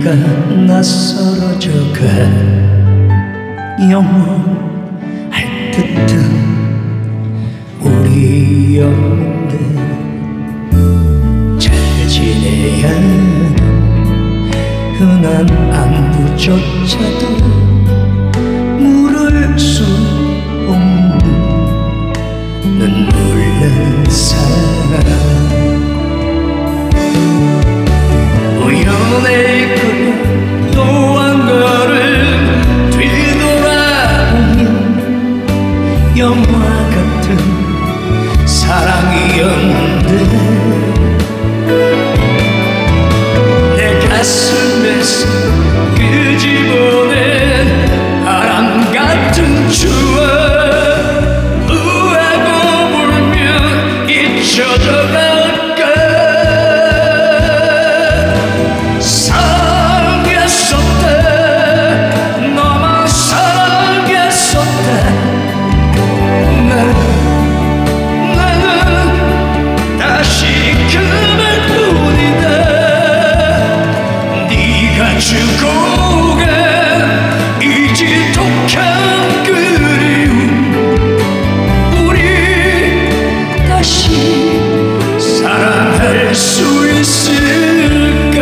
네가 낯설어져가 영원할 듯한 우리 영혼들 잘 지내야 흔한 안부조차도 물을 수 없는 눈물 난 사랑 우연의 그녀 또 한 걸음 뒤돌아보면 영화 같은 사랑이었는데 내 가슴에서 끄집어낸 바람 같은 추억 우하고 불면 잊혀져갈까 사랑했었다 너만 사랑했었다 나는 다시 그만뿐이다 네가 주고 간 이 지독한 그리움 우리 다시 사랑할 수 있을까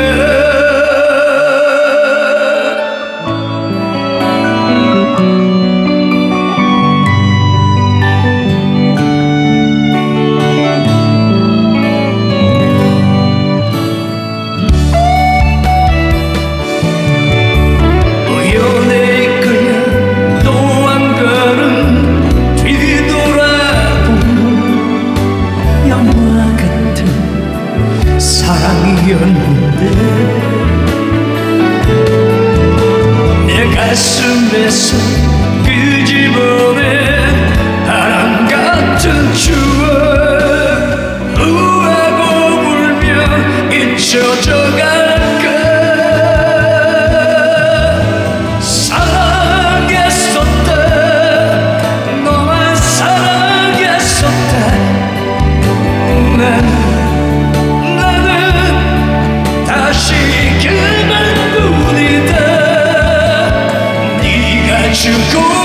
사랑이었는데 내 가슴에서 끄집어낸 바람 같은 추억 우하고 불면 잊혀져갈까 사랑했었다 너만 사랑했었다 다시 그만뿐이다 네가 주고